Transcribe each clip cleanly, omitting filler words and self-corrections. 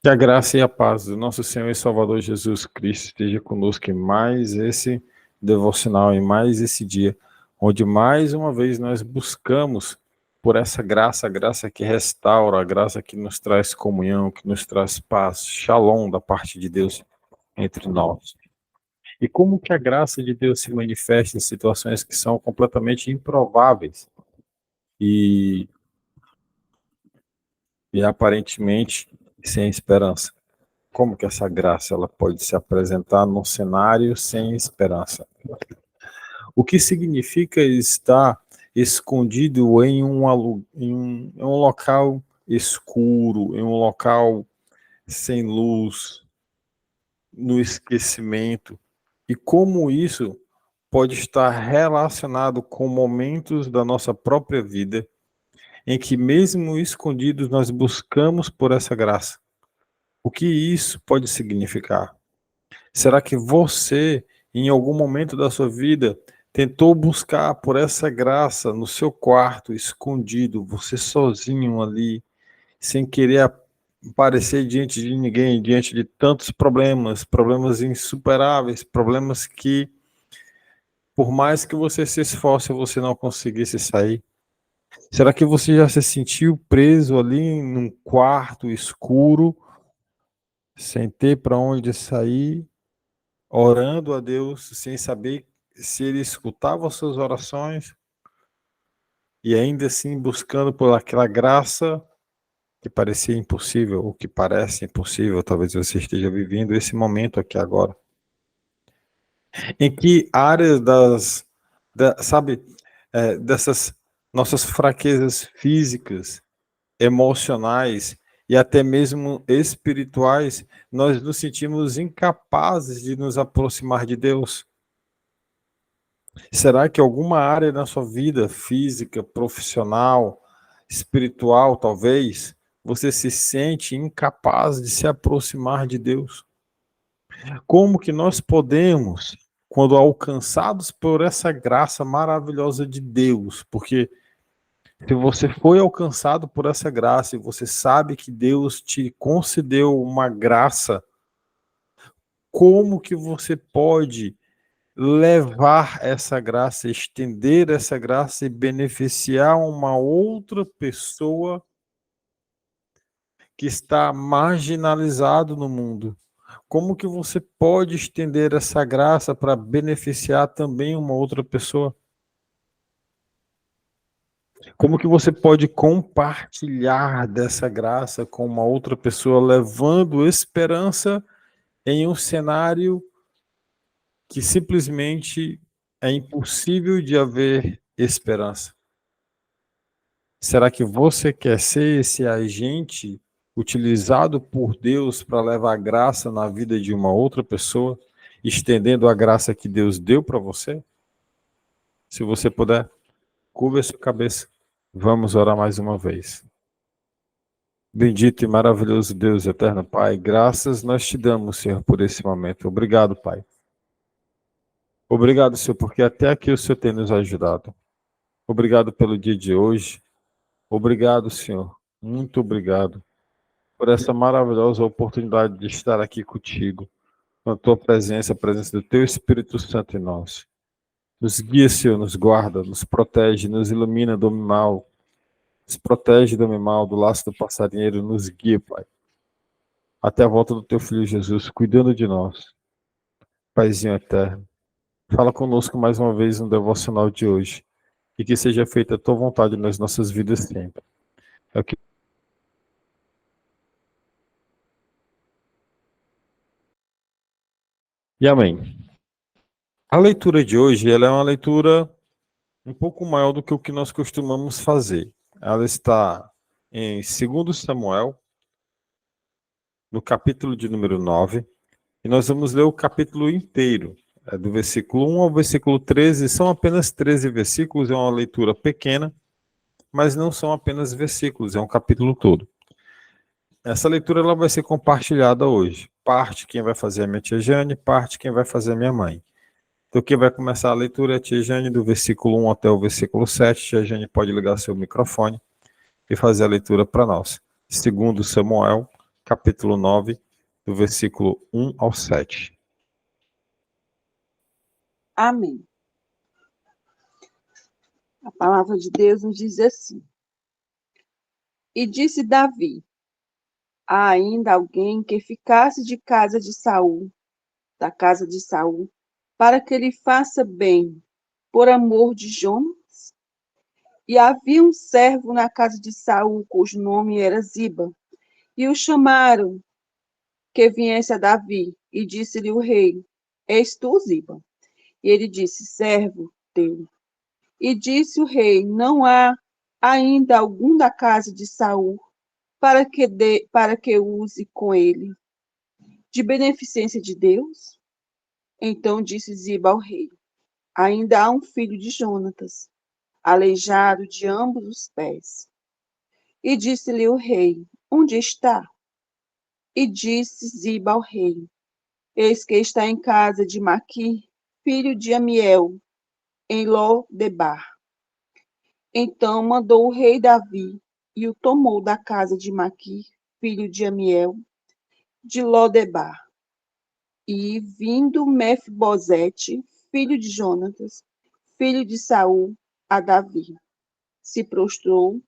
Que a graça e a paz do nosso Senhor e Salvador Jesus Cristo esteja conosco em mais esse devocional, em mais esse dia, onde mais uma vez nós buscamos por essa graça, a graça que restaura, a graça que nos traz comunhão, que nos traz paz, shalom da parte de Deus entre nós. E como que a graça de Deus se manifesta em situações que são completamente improváveis e aparentemente sem esperança? Como que essa graça ela pode se apresentar num cenário sem esperança? O que significa estar escondido em um local escuro, em um local sem luz, no esquecimento? E como isso pode estar relacionado com momentos da nossa própria vida em que, mesmo escondidos, nós buscamos por essa graça? O que isso pode significar? Será que você, em algum momento da sua vida, tentou buscar por essa graça no seu quarto, escondido, você sozinho ali, sem querer aparecer diante de ninguém, diante de tantos problemas, problemas insuperáveis, problemas que, por mais que você se esforce, você não conseguisse sair? Será que você já se sentiu preso ali num quarto escuro, sem ter para onde sair, orando a Deus, sem saber se Ele escutava as suas orações, e ainda assim buscando por aquela graça que parecia impossível, ou que parece impossível? Talvez você esteja vivendo esse momento aqui agora. Em que áreas dessas nossas fraquezas físicas, emocionais e até mesmo espirituais, nós nos sentimos incapazes de nos aproximar de Deus? Será que alguma área na sua vida física, profissional, espiritual, talvez, você se sente incapaz de se aproximar de Deus? Como que nós podemos, quando alcançados por essa graça maravilhosa de Deus, porque se você foi alcançado por essa graça e você sabe que Deus te concedeu uma graça, como que você pode levar essa graça, estender essa graça e beneficiar uma outra pessoa que está marginalizado no mundo? Como que você pode estender essa graça para beneficiar também uma outra pessoa? Como que você pode compartilhar dessa graça com uma outra pessoa, levando esperança em um cenário que simplesmente é impossível de haver esperança? Será que você quer ser esse agente utilizado por Deus para levar graça na vida de uma outra pessoa, estendendo a graça que Deus deu para você? Se você puder, curva a sua cabeça. Vamos orar mais uma vez. Bendito e maravilhoso Deus, eterno Pai, graças nós te damos, Senhor, por esse momento. Obrigado, Pai. Obrigado, Senhor, porque até aqui o Senhor tem nos ajudado. Obrigado pelo dia de hoje. Obrigado, Senhor. Muito obrigado por essa maravilhosa oportunidade de estar aqui contigo, com a tua presença, a presença do teu Espírito Santo em nós. Nos guia, Senhor, nos guarda, nos protege, nos ilumina do mal, nos protege do mal, do laço do passarinheiro, nos guia, Pai. Até a volta do teu Filho Jesus, cuidando de nós. Paizinho eterno, fala conosco mais uma vez no devocional de hoje, e que seja feita a tua vontade nas nossas vidas sempre. É o que... E amém. A leitura de hoje ela é uma leitura um pouco maior do que o que nós costumamos fazer. Ela está em 2 Samuel, no capítulo de número 9, e nós vamos ler o capítulo inteiro, do versículo 1 ao versículo 13. São apenas 13 versículos, é uma leitura pequena, mas não são apenas versículos, é um capítulo todo. Essa leitura ela vai ser compartilhada hoje. Parte quem vai fazer é a minha tia Jane, parte quem vai fazer é a minha mãe. Então, quem vai começar a leitura é a tia Jane, do versículo 1 até o versículo 7. Tia Jane pode ligar seu microfone e fazer a leitura para nós. 2 Samuel, capítulo 9, do versículo 1 ao 7. Amém. A palavra de Deus nos diz assim: E disse Davi: há ainda alguém que ficasse de casa de Saul, da casa de Saul, para que ele faça bem, por amor de Jonas? E havia um servo na casa de Saul, cujo nome era Ziba, e o chamaram que viesse a Davi, e disse-lhe o rei: És tu, Ziba? E ele disse: servo teu. E disse o rei: não há ainda algum da casa de Saul para que use com ele de beneficência de Deus? Então disse Ziba ao rei: ainda há um filho de Jonatas, aleijado de ambos os pés. E disse-lhe o rei: onde está? E disse Ziba ao rei: eis que está em casa de Maqui, filho de Amiel, em Lo-debar. Então mandou o rei Davi e o tomou da casa de Maqui, filho de Amiel, de Lo-debar. E vindo Mefibosete, filho de Jonatas, filho de Saul, a Davi, se prostrou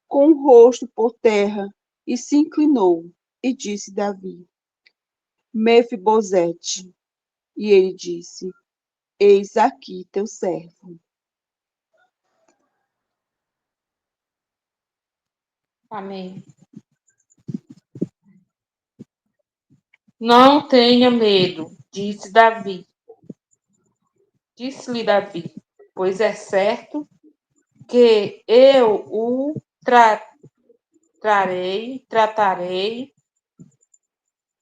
com o rosto por terra e se inclinou, e disse Davi: Mefibosete. E ele disse: eis aqui teu servo. Amém. Não tenha medo, disse Davi. Disse-lhe Davi, pois é certo que eu o tratarei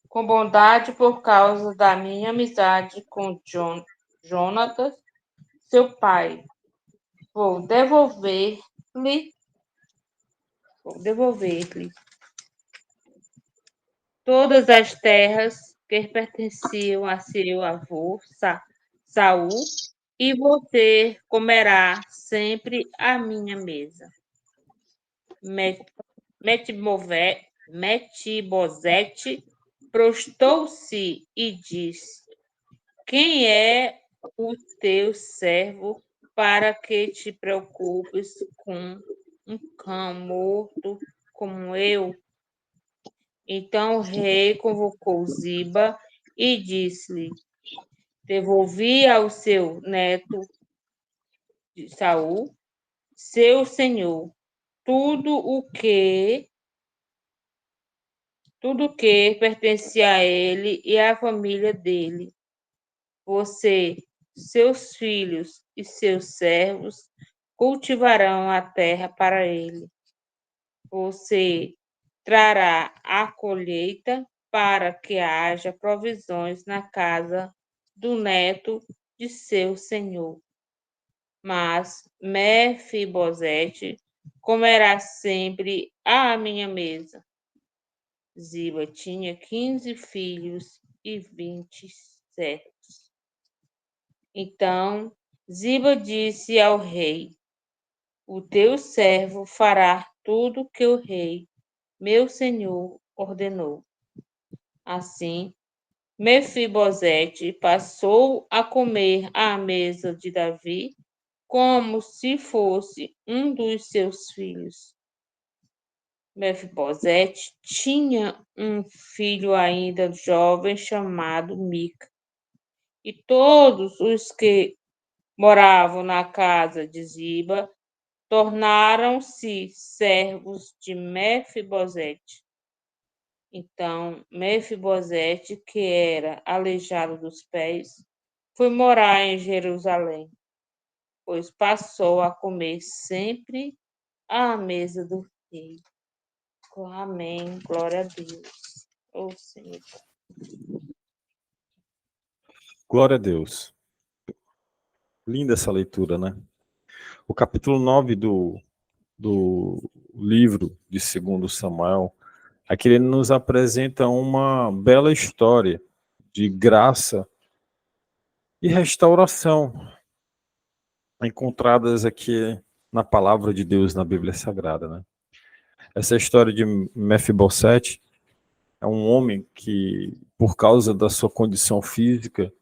com bondade por causa da minha amizade com Jonatas, seu pai. Vou devolver-lhe todas as terras que pertenciam a seu avô Saul, e você comerá sempre à minha mesa. Mefibosete prostou-se e disse: quem é o teu servo para que te preocupes com um cão morto como eu? Então o rei convocou Ziba e disse-lhe: devolvi ao seu neto de Saul, seu senhor, tudo que pertencia a ele e à família dele. Você, seus filhos e seus servos cultivarão a terra para ele. Você trará a colheita para que haja provisões na casa do neto de seu senhor. Mas Mefibosete comerá sempre à minha mesa. Ziba tinha 15 filhos e 20 servos. Então Ziba disse ao rei: o teu servo fará tudo que o rei, meu senhor, ordenou. Assim, Mefibosete passou a comer à mesa de Davi como se fosse um dos seus filhos. Mefibosete tinha um filho ainda jovem chamado Mica, e todos os que moravam na casa de Ziba tornaram-se servos de Mefibosete. Então Mefibosete, que era aleijado dos pés, foi morar em Jerusalém, pois passou a comer sempre à mesa do rei. Amém. Glória a Deus. Ô Senhor. Glória a Deus. Linda essa leitura, né? O capítulo 9 do livro de 2 Samuel, aqui ele nos apresenta uma bela história de graça e restauração encontradas aqui na palavra de Deus, na Bíblia Sagrada, né? Essa história de Mefibosete é um homem que, por causa da sua condição física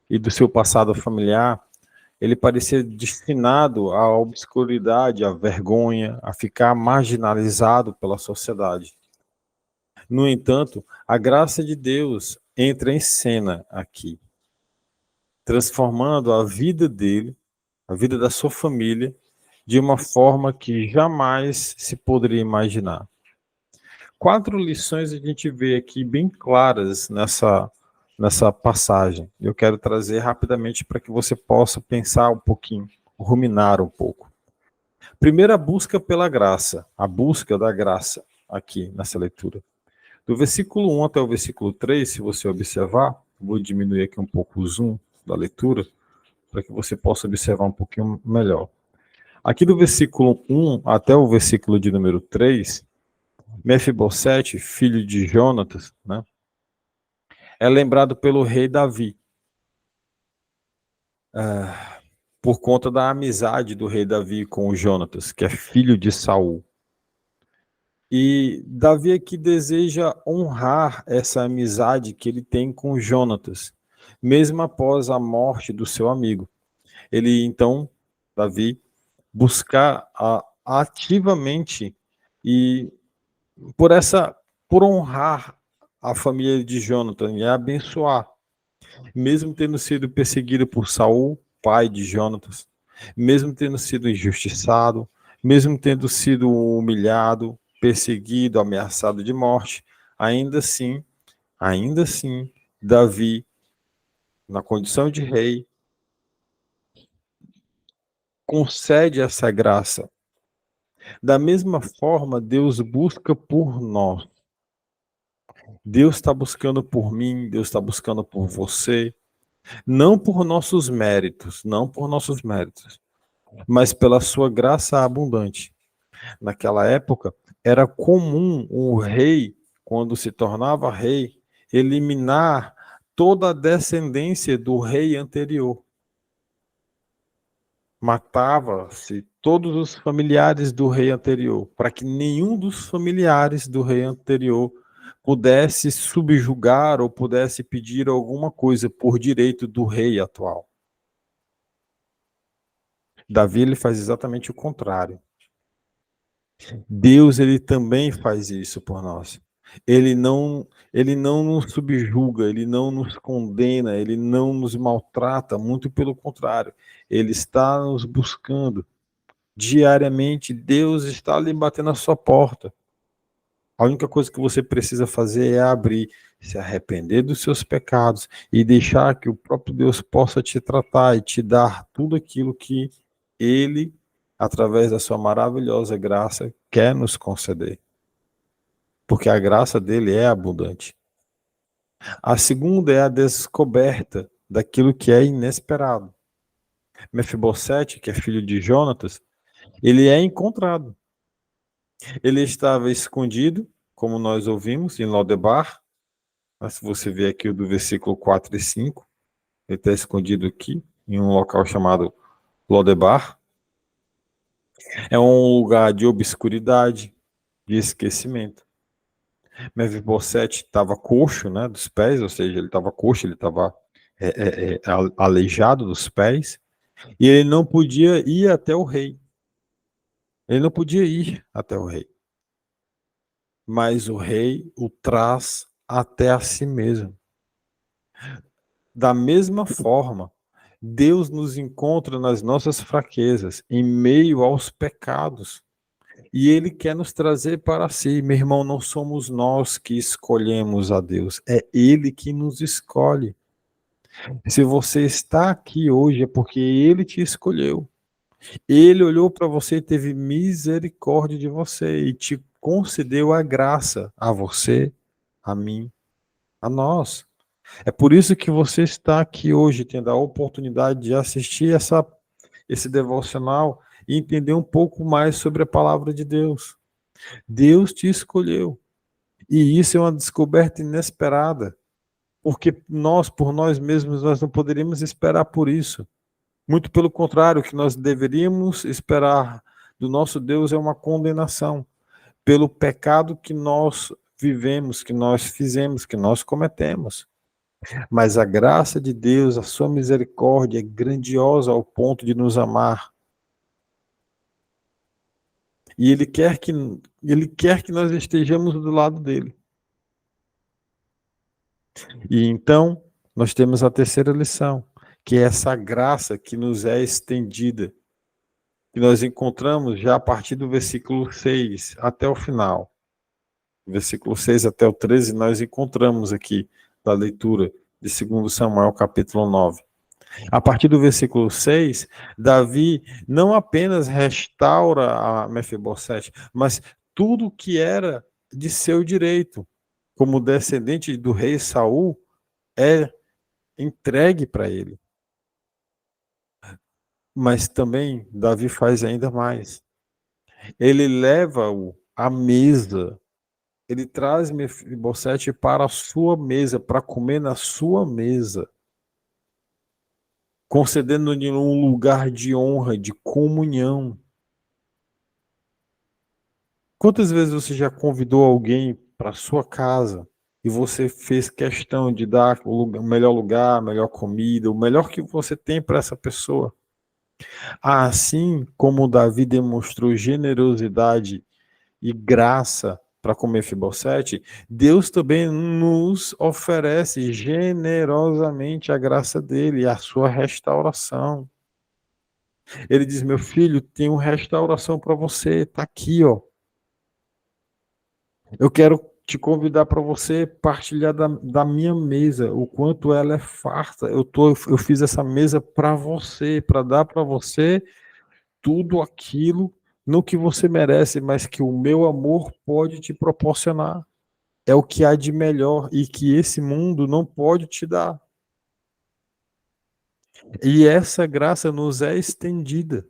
e do seu passado familiar, ele parecia destinado à obscuridade, à vergonha, a ficar marginalizado pela sociedade. No entanto, a graça de Deus entra em cena aqui, transformando a vida dele, a vida da sua família, de uma forma que jamais se poderia imaginar. 4 lições a gente vê aqui bem claras nessa passagem. Eu quero trazer rapidamente para que você possa pensar um pouquinho, ruminar um pouco. Primeiro, a busca pela graça, a busca da graça aqui nessa leitura. Do versículo 1 até o versículo 3, se você observar, vou diminuir aqui um pouco o zoom da leitura, para que você possa observar um pouquinho melhor. Aqui do versículo 1 até o versículo de número 3, Mefibosete, filho de Jonatas, né, é lembrado pelo rei Davi, por conta da amizade do rei Davi com o Jonatas, que é filho de Saul. E Davi aqui deseja honrar essa amizade que ele tem com Jonatas, mesmo após a morte do seu amigo. Ele, então, Davi, buscar ativamente e por honrar a família de Jonathan e abençoar, mesmo tendo sido perseguido por Saul, pai de Jonatas, mesmo tendo sido injustiçado, mesmo tendo sido humilhado, perseguido, ameaçado de morte, ainda assim, Davi, na condição de rei, concede essa graça. Da mesma forma, Deus busca por nós. Deus está buscando por mim, Deus está buscando por você, não por nossos méritos, mas pela sua graça abundante. Naquela época, era comum um rei, quando se tornava rei, eliminar toda a descendência do rei anterior. Matava-se todos os familiares do rei anterior, para que nenhum dos familiares do rei anterior pudesse subjugar ou pudesse pedir alguma coisa por direito do rei atual. Davi, ele faz exatamente o contrário. Deus, ele também faz isso por nós. Ele não nos subjuga, ele não nos condena, ele não nos maltrata, muito pelo contrário. Ele está nos buscando diariamente. Deus está ali batendo a sua porta. A única coisa que você precisa fazer é abrir, se arrepender dos seus pecados e deixar que o próprio Deus possa te tratar e te dar tudo aquilo que Ele, através da sua maravilhosa graça, quer nos conceder. Porque a graça dele é abundante. A segunda é a descoberta daquilo que é inesperado. Mefibosete, que é filho de Jonatas, ele é encontrado. Ele estava escondido, como nós ouvimos, em Lodebar. Se você ver aqui o do versículo 4 e 5, ele está escondido aqui, em um local chamado Lodebar. É um lugar de obscuridade, de esquecimento. Mefibosete estava coxo, né, dos pés, ou seja, ele estava coxo, ele estava aleijado dos pés, e ele não podia ir até o rei. Ele não podia ir até o rei. Mas o rei o traz até a si mesmo. Da mesma forma, Deus nos encontra nas nossas fraquezas, em meio aos pecados. E Ele quer nos trazer para si. Meu irmão, não somos nós que escolhemos a Deus, é Ele que nos escolhe. Se você está aqui hoje é porque Ele te escolheu. Ele olhou para você e teve misericórdia de você e te concedeu a graça a você, a mim, a nós. É por isso que você está aqui hoje, tendo a oportunidade de assistir esse devocional e entender um pouco mais sobre a palavra de Deus. Deus te escolheu. E isso é uma descoberta inesperada, porque nós, por nós mesmos, nós não poderíamos esperar por isso. Muito pelo contrário, o que nós deveríamos esperar do nosso Deus é uma condenação pelo pecado que nós vivemos, que nós fizemos, que nós cometemos. Mas a graça de Deus, a sua misericórdia é grandiosa ao ponto de nos amar. E Ele quer que nós estejamos do lado dele. E então, nós temos a terceira lição, que é essa graça que nos é estendida, que nós encontramos já a partir do versículo 6 até o final. Versículo 6 até o 13, nós encontramos aqui da leitura de 2 Samuel, capítulo 9. A partir do versículo 6, Davi não apenas restaura a Mefibosete, mas tudo que era de seu direito, como descendente do rei Saul, é entregue para ele. Mas também Davi faz ainda mais. Ele leva-o à mesa. Ele traz Mefibosete para a sua mesa, para comer na sua mesa, concedendo-lhe um lugar de honra, de comunhão. Quantas vezes você já convidou alguém para sua casa e você fez questão de dar o melhor lugar, a melhor comida, o melhor que você tem para essa pessoa? Assim como Davi demonstrou generosidade e graça para com Mefibosete, Deus também nos oferece generosamente a graça dele, a sua restauração. Ele diz: meu filho, tenho restauração para você, está aqui, ó. Eu quero te convidar para você partilhar da minha mesa, o quanto ela é farta. Eu fiz essa mesa para você, para dar para você tudo aquilo no que você merece, mas que o meu amor pode te proporcionar. É o que há de melhor e que esse mundo não pode te dar. E essa graça nos é estendida.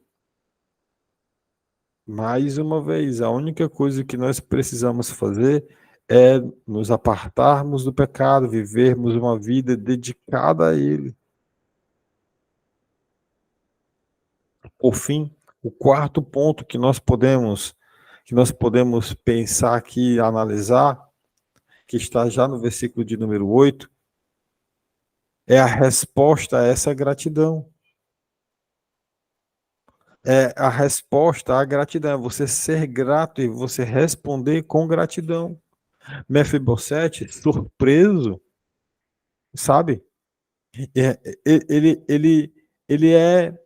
Mais uma vez, a única coisa que nós precisamos fazer é nos apartarmos do pecado, vivermos uma vida dedicada a Ele. Por fim, o quarto ponto que nós podemos pensar aqui, analisar, que está já no versículo de número 8, é a resposta a essa gratidão. É a resposta à gratidão, é você ser grato e você responder com gratidão. Mefibosete, surpreso, sabe? Ele, ele, ele é,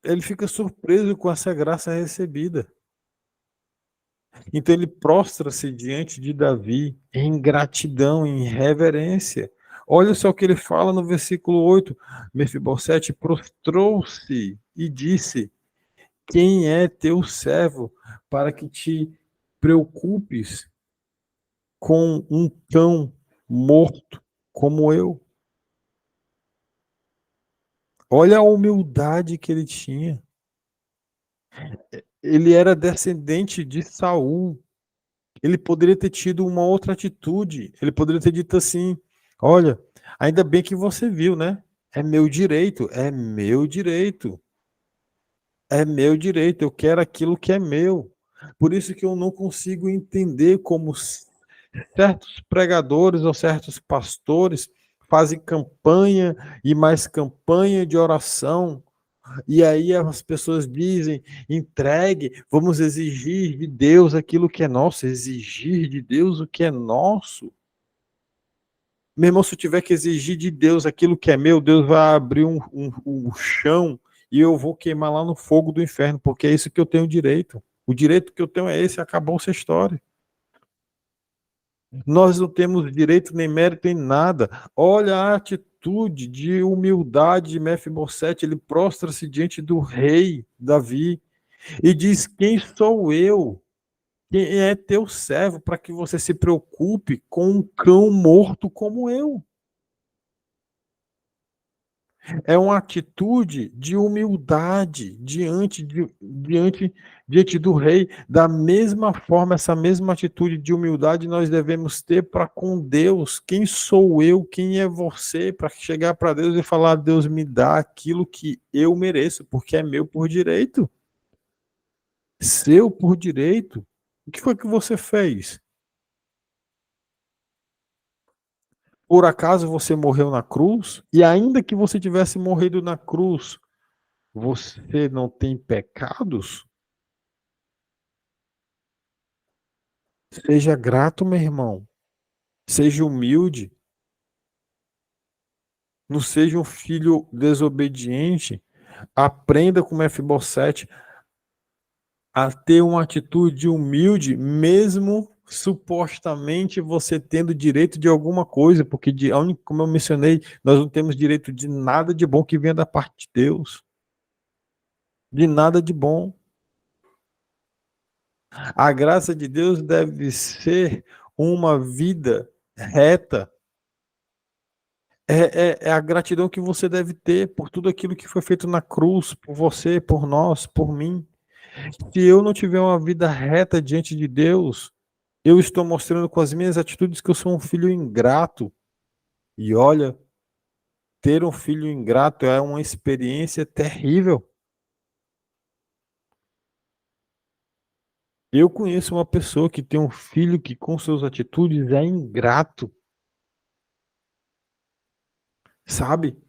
ele fica surpreso com essa graça recebida. Então ele prostra-se diante de Davi em gratidão, em reverência. Olha só o que ele fala no versículo 8. Mefibosete prostrou-se e disse: quem é teu servo para que te preocupes com um cão morto como eu? Olha a humildade que ele tinha. Ele era descendente de Saul. Ele poderia ter tido uma outra atitude. Ele poderia ter dito assim: olha, ainda bem que você viu, né? É meu direito, é meu direito. É meu direito, eu quero aquilo que é meu. Por isso que eu não consigo entender como certos pregadores ou certos pastores fazem campanha e mais campanha de oração. E aí as pessoas dizem: entregue, vamos exigir de Deus aquilo que é nosso, exigir de Deus o que é nosso. Meu irmão, se eu tiver que exigir de Deus aquilo que é meu, Deus vai abrir um chão e eu vou queimar lá no fogo do inferno, porque é isso que eu tenho direito. O direito que eu tenho é esse, acabou essa história. Nós não temos direito nem mérito em nada. Olha a atitude de humildade de Mefibosete, ele prostra-se diante do rei Davi e diz: quem sou eu? Quem é teu servo para que você se preocupe com um cão morto como eu? É uma atitude de humildade diante do rei. Da mesma forma, essa mesma atitude de humildade nós devemos ter para com Deus. Quem sou eu? Quem é você? Para chegar para Deus e falar: Deus, me dá aquilo que eu mereço, porque é meu por direito. Seu por direito. O que foi que você fez? Por acaso você morreu na cruz? E ainda que você tivesse morrido na cruz, você não tem pecados? Seja grato, meu irmão. Seja humilde. Não seja um filho desobediente. Aprenda com Mefibosete a ter uma atitude humilde, mesmo supostamente você tendo direito de alguma coisa, porque como eu mencionei, nós não temos direito de nada de bom que venha da parte de Deus. De nada de bom. A graça de Deus deve ser uma vida reta. É a gratidão que você deve ter por tudo aquilo que foi feito na cruz, por você, por nós, por mim. Se eu não tiver uma vida reta diante de Deus, eu estou mostrando com as minhas atitudes que eu sou um filho ingrato. E olha, ter um filho ingrato é uma experiência terrível. Eu conheço uma pessoa que tem um filho que, com suas atitudes, é ingrato. Sabe?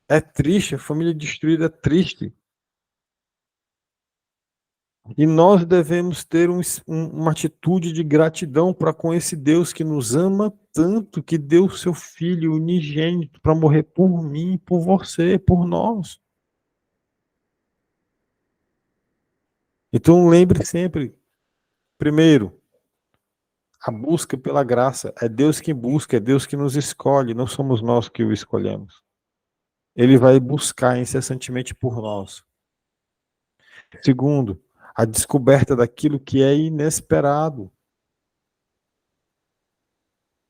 É triste, a família destruída é triste. E nós devemos ter uma atitude de gratidão para com esse Deus que nos ama tanto, que deu seu Filho unigênito para morrer por mim, por você, por nós. Então lembre sempre, primeiro, a busca pela graça. É Deus quem busca, é Deus que nos escolhe, não somos nós que o escolhemos. Ele vai buscar incessantemente por nós. Segundo, a descoberta daquilo que é inesperado.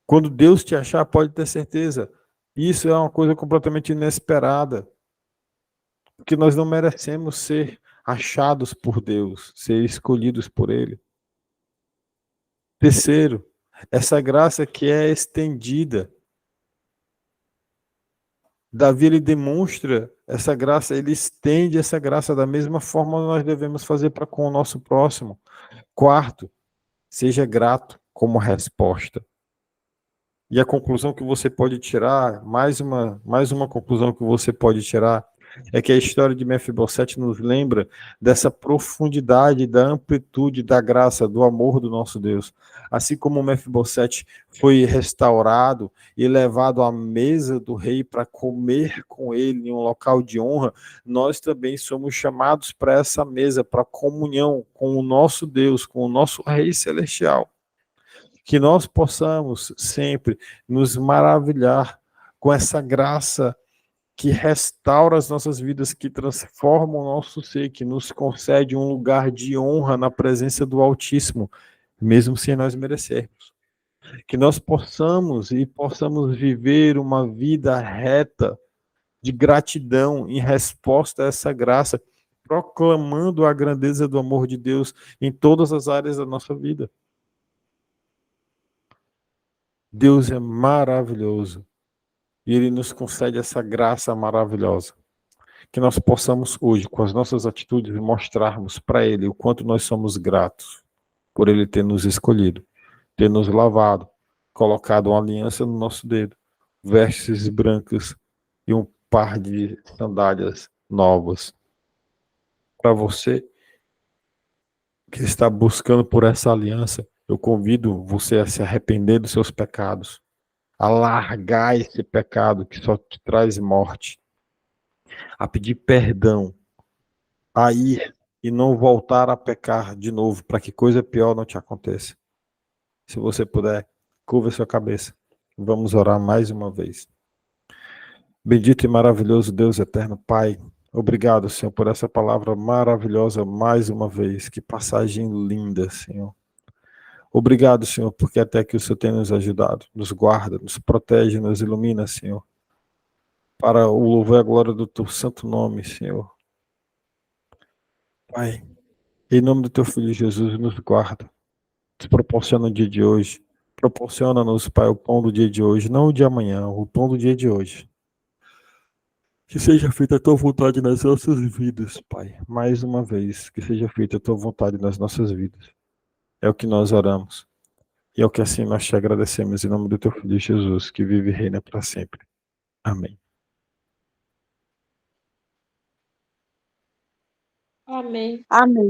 Quando Deus te achar, pode ter certeza, isso é uma coisa completamente inesperada, porque nós não merecemos ser achados por Deus, ser escolhidos por Ele. Terceiro, essa graça que é estendida. Davi, ele demonstra essa graça, ele estende essa graça da mesma forma que nós devemos fazer para com o nosso próximo. Quarto, seja grato como resposta. E a conclusão que você pode tirar, mais uma conclusão que você pode tirar, é que a história de Mefibosete nos lembra dessa profundidade, da amplitude, da graça, do amor do nosso Deus. Assim como Mefibosete foi restaurado e levado à mesa do rei para comer com ele em um local de honra, nós também somos chamados para essa mesa, para comunhão com o nosso Deus, com o nosso Rei Celestial. Que nós possamos sempre nos maravilhar com essa graça que restaura as nossas vidas, que transforma o nosso ser, que nos concede um lugar de honra na presença do Altíssimo, mesmo sem nós merecermos. Que nós possamos viver uma vida reta de gratidão em resposta a essa graça, proclamando a grandeza do amor de Deus em todas as áreas da nossa vida. Deus é maravilhoso e Ele nos concede essa graça maravilhosa. Que nós possamos hoje, com as nossas atitudes, mostrarmos para Ele o quanto nós somos gratos por Ele ter nos escolhido, ter nos lavado, colocado uma aliança no nosso dedo, vestes brancas e um par de sandálias novas. Para você que está buscando por essa aliança, eu convido você a se arrepender dos seus pecados, a largar esse pecado que só te traz morte, a pedir perdão, a ir e não voltar a pecar de novo, para que coisa pior não te aconteça. Se você puder, curva sua cabeça. Vamos orar mais uma vez. Bendito e maravilhoso Deus eterno, Pai, obrigado, Senhor, por essa palavra maravilhosa mais uma vez. Que passagem linda, Senhor. Obrigado, Senhor, porque até aqui o Senhor tem nos ajudado, nos guarda, nos protege, nos ilumina, Senhor. Para o louvor e a glória do teu santo nome, Senhor. Pai, em nome do teu Filho Jesus, nos guarda. Nos proporciona o dia de hoje. Proporciona-nos, Pai, o pão do dia de hoje, não o de amanhã, o pão do dia de hoje. Que seja feita a tua vontade nas nossas vidas, Pai. Mais uma vez, que seja feita a tua vontade nas nossas vidas. É o que nós oramos. E ao que assim nós te agradecemos em nome do teu Filho Jesus, que vive e reina para sempre. Amém. Amém. Amém.